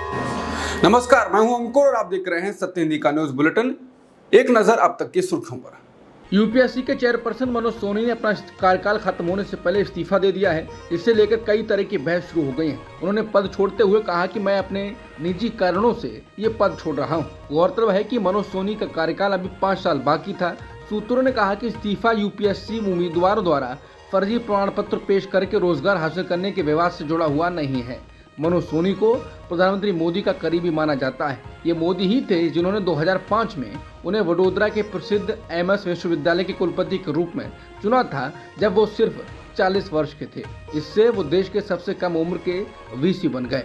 नमस्कार, मैं हूं अंकुर और आप देख रहे हैं सत्य हिंदी का न्यूज बुलेटिन। एक नजर अब तक की सुर्खियों पर। यूपीएससी के चेयरपर्सन मनोज सोनी ने अपना कार्यकाल खत्म होने से पहले इस्तीफा दे दिया है। इससे लेकर कई तरह की बहस शुरू हो गई है। उन्होंने पद छोड़ते हुए कहा कि मैं अपने निजी कारणों से ये पद छोड़ रहा हूं। गौरतलब है कि मनोज सोनी का कार्यकाल अभी 5 साल बाकी था। सूत्रों ने कहा कि इस्तीफा यूपीएससी उम्मीदवारों द्वारा फर्जी प्रमाण पत्र पेश करके रोजगार हासिल करने के विवाद से जुड़ा हुआ नहीं है। मनोज सोनी को प्रधानमंत्री मोदी का करीबी माना जाता है। ये मोदी ही थे जिन्होंने 2005 में उन्हें वडोदरा के प्रसिद्ध एमएस विश्वविद्यालय के कुलपति के रूप में चुना था, जब वो सिर्फ 40 वर्ष के थे। इससे वो देश के सबसे कम उम्र के वीसी बन गए।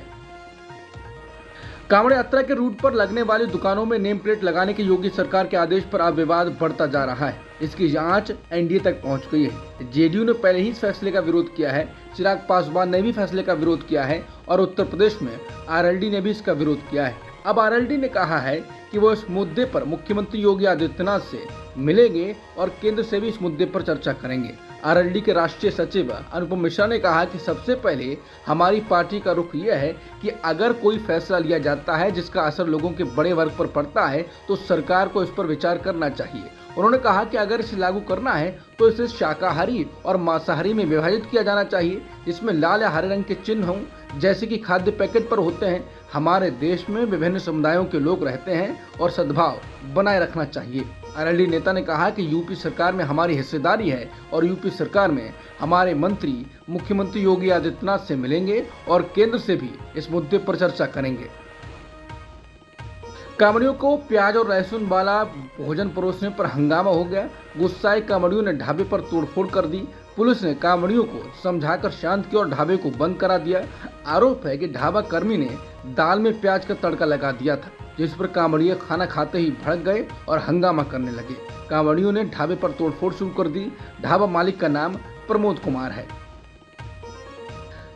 कांवड़ यात्रा के रूट पर लगने वाली दुकानों में नेम प्लेट लगाने के योगी सरकार के आदेश पर अब विवाद बढ़ता जा रहा है। इसकी जांच एनडीए तक पहुंच गई है। जेडीयू ने पहले ही इस फैसले का विरोध किया है। चिराग पासवान ने भी फैसले का विरोध किया है और उत्तर प्रदेश में आरएलडी ने भी इसका विरोध किया है। अब आरएलडी ने कहा है कि वो इस मुद्दे पर मुख्यमंत्री योगी आदित्यनाथ से मिलेंगे और केंद्र से भी इस मुद्दे पर चर्चा करेंगे। आरएलडी के राष्ट्रीय सचिव अनुपम मिश्रा ने कहा कि सबसे पहले हमारी पार्टी का रुख यह है कि अगर कोई फैसला लिया जाता है जिसका असर लोगों के बड़े वर्ग पर पड़ता है तो सरकार को इस पर विचार करना चाहिए। उन्होंने कहा कि अगर इसे लागू करना है तो इसे शाकाहारी और मांसाहारी में विभाजित किया जाना चाहिए, जिसमें लाल या हरे रंग के चिन्ह हों, जैसे कि खाद्य पैकेट पर होते हैं। हमारे देश में विभिन्न समुदायों के लोग रहते हैं और सद्भाव बनाए रखना चाहिए। आरएलडी नेता ने कहा कि यूपी सरकार में हमारी हिस्सेदारी है और यूपी सरकार में हमारे मंत्री मुख्यमंत्री योगी आदित्यनाथ से मिलेंगे और केंद्र से भी इस मुद्दे पर चर्चा करेंगे। कांवड़ियों को प्याज और लहसुन वाला भोजन परोसने पर हंगामा हो गया। गुस्साए कांवड़ियों ने ढाबे पर तोड़फोड़ कर दी। पुलिस ने कांवड़ियों को समझाकर शांत किया और ढाबे को बंद करा दिया। आरोप है कि ढाबा कर्मी ने दाल में प्याज का तड़का लगा दिया था, जिस पर कांवड़िया खाना खाते ही भड़क गए और हंगामा करने लगे। कांवड़ियों ने ढाबे पर तोड़फोड़ शुरू कर दी। ढाबा मालिक का नाम प्रमोद कुमार है।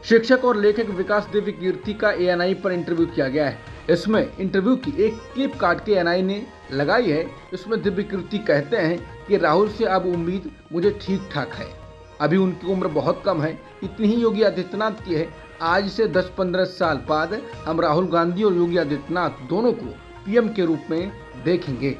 शिक्षक और लेखक विकास दिव्य कीर्ति का एएनआई पर इंटरव्यू किया गया है। इसमें इंटरव्यू की एक क्लिप काट के एएनआई ने लगाई है। इसमें दिव्य कीर्ति कहते हैं कि राहुल से अब उम्मीद मुझे ठीक ठाक है। अभी उनकी उम्र बहुत कम है, इतनी ही योगी आदित्यनाथ की है। आज से 10-15 साल बाद हम राहुल गांधी और योगी आदित्यनाथ दोनों को पीएम के रूप में देखेंगे।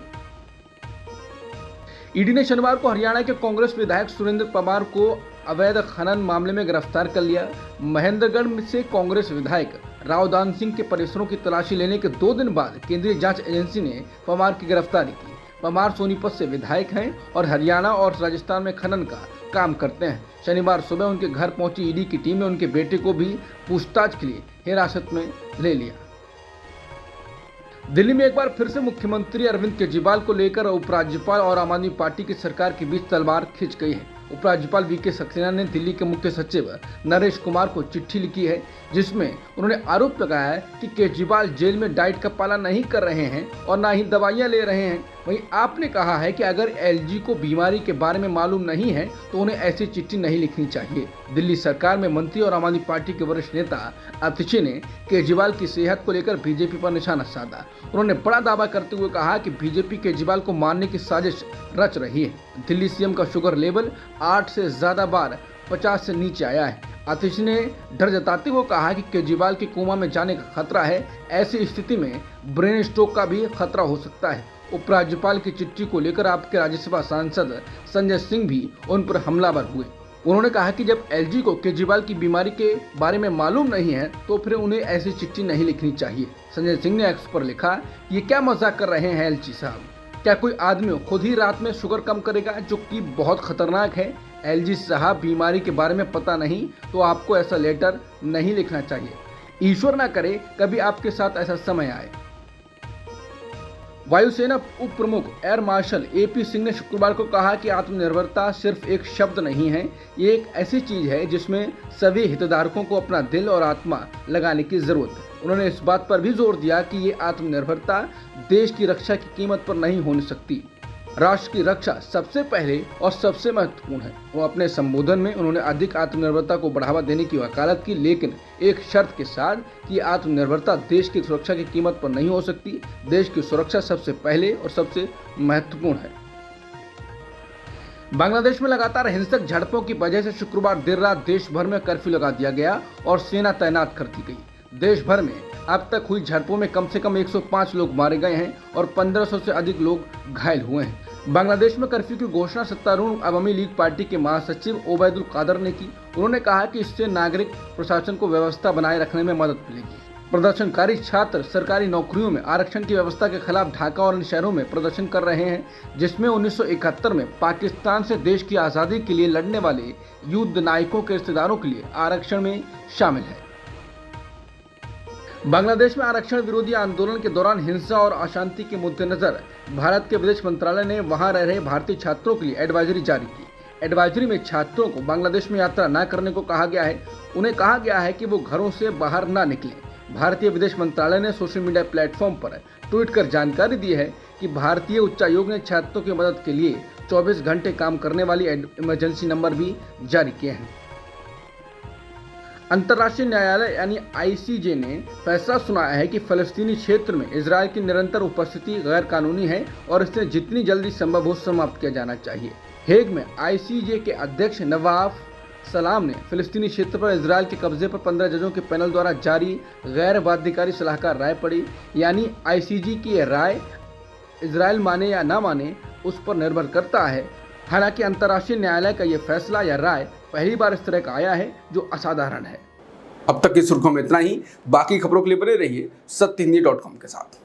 ईडी ने शनिवार को हरियाणा के कांग्रेस विधायक सुरेंद्र पवार को अवैध खनन मामले में गिरफ्तार कर लिया। महेंद्रगढ़ से कांग्रेस विधायक रावदान सिंह के परिसरों की तलाशी लेने के 2 दिन बाद केंद्रीय जांच एजेंसी ने पवार की गिरफ्तारी की। पवार सोनीपत से विधायक हैं और हरियाणा और राजस्थान में खनन का काम करते हैं। शनिवार सुबह उनके घर पहुंची ईडी की टीम ने उनके बेटे को भी पूछताछ के लिए हिरासत में ले लिया। दिल्ली में एक बार फिर से मुख्यमंत्री अरविंद केजरीवाल को लेकर उपराज्यपाल और आम आदमी पार्टी की सरकार के बीच तलवार खिंच गई है। उपराज्यपाल वीके सक्सेना ने दिल्ली के मुख्य सचिव नरेश कुमार को चिट्ठी लिखी है, जिसमें उन्होंने आरोप लगाया है कि केजरीवाल जेल में डाइट का पालन नहीं कर रहे हैं और ना ही दवाइयां ले रहे हैं। वहीं आपने कहा है कि अगर एलजी को बीमारी के बारे में मालूम नहीं है तो उन्हें ऐसी चिट्ठी नहीं लिखनी चाहिए। दिल्ली सरकार में मंत्री और आम आदमी पार्टी के वरिष्ठ नेता अतिशी ने केजरीवाल की सेहत को लेकर बीजेपी पर निशाना साधा। उन्होंने बड़ा दावा करते हुए कहा कि बीजेपी केजरीवाल को मारने की साजिश रच रही है। दिल्ली सीएम का शुगर लेवल 8 से ज्यादा बार 50 से नीचे आया है। आतिश ने डर जताते हुए कहा कि केजरीवाल के कोमा में जाने का खतरा है। ऐसी स्थिति में ब्रेन स्ट्रोक का भी खतरा हो सकता है। उपराज्यपाल की चिट्ठी को लेकर आपके राज्यसभा सांसद संजय सिंह भी उन पर हमलावर हुए। उन्होंने कहा कि जब एलजी को केजरीवाल की बीमारी के बारे में मालूम नहीं है तो फिर उन्हें ऐसी चिट्ठी नहीं लिखनी चाहिए। संजय सिंह ने एक्स पर लिखा, ये क्या मजाक कर रहे हैं एलजी साहब? क्या कोई आदमी खुद ही रात में शुगर कम करेगा, जो कि बहुत खतरनाक है? एलजी साहब, बीमारी के बारे में पता नहीं तो आपको ऐसा लेटर नहीं लिखना चाहिए। ईश्वर ना करे कभी आपके साथ ऐसा समय आए। वायुसेना उप प्रमुख एयर मार्शल एपी सिंह ने शुक्रवार को कहा कि आत्मनिर्भरता सिर्फ एक शब्द नहीं है, ये एक ऐसी चीज है जिसमें सभी हितधारकों को अपना दिल और आत्मा लगाने की जरूरत है। उन्होंने इस बात पर भी जोर दिया कि ये आत्मनिर्भरता देश की रक्षा की कीमत पर नहीं हो सकती। राष्ट्र की रक्षा सबसे पहले और सबसे महत्वपूर्ण है। वो अपने संबोधन में उन्होंने अधिक आत्मनिर्भरता को बढ़ावा देने की वकालत की, लेकिन एक शर्त के साथ कि आत्मनिर्भरता देश की सुरक्षा की कीमत पर नहीं हो सकती। देश की सुरक्षा सबसे पहले और सबसे महत्वपूर्ण है। बांग्लादेश में लगातार हिंसक झड़पों की वजह से शुक्रवार देर रात देश भर में कर्फ्यू लगा दिया गया और सेना तैनात कर दी गई। देश भर में अब तक हुई झड़पों में कम से कम 105 लोग मारे गए हैं और 1500 से अधिक लोग घायल हुए हैं। बांग्लादेश में कर्फ्यू की घोषणा सत्तारूढ़ अवामी लीग पार्टी के महासचिव ओबैदुल कादर ने की। उन्होंने कहा कि इससे नागरिक प्रशासन को व्यवस्था बनाए रखने में मदद मिलेगी। प्रदर्शनकारी छात्र सरकारी नौकरियों में आरक्षण की व्यवस्था के खिलाफ ढाका और अन्य शहरों में प्रदर्शन कर रहे हैं, जिसमें 1971 में पाकिस्तान से देश की आज़ादी के लिए लड़ने वाले युद्ध नायकों के रिश्तेदारों के लिए आरक्षण में शामिल है। बांग्लादेश में आरक्षण विरोधी आंदोलन के दौरान हिंसा और अशांति के मद्देनजर भारत के विदेश मंत्रालय ने वहां रह रहे भारतीय छात्रों के लिए एडवाइजरी जारी की। एडवाइजरी में छात्रों को बांग्लादेश में यात्रा न करने को कहा गया है। उन्हें कहा गया है कि वो घरों से बाहर न निकलें। भारतीय विदेश मंत्रालय ने सोशल मीडिया प्लेटफॉर्म पर ट्वीट कर जानकारी दी है कि भारतीय उच्चायोग ने छात्रों की मदद के लिए 24 घंटे काम करने वाली इमरजेंसी नंबर भी जारी किए हैं। अंतर्राष्ट्रीय न्यायालय यानी ICJ ने फैसला सुनाया है कि फलस्तीनी क्षेत्र में इजरायल की निरंतर उपस्थिति गैर कानूनी है और इसे जितनी जल्दी संभव हो समाप्त किया जाना चाहिए। हेग में ICJ के अध्यक्ष नवाफ सलाम ने फिलिस्तीनी क्षेत्र पर इजरायल के कब्जे पर 15 जजों के पैनल द्वारा जारी गैर बाध्यकारी सलाहकार राय पढ़ी। यानी ICJ की यह राय इजरायल माने या ना माने उस पर निर्भर करता है। हालांकि अंतर्राष्ट्रीय न्यायालय का यह फैसला या राय पहली बार इस तरह का आया है जो असाधारण है। अब तक की सुर्खियों में इतना ही। बाकी खबरों के लिए बने रहिए सत्यहिंदी.com के साथ।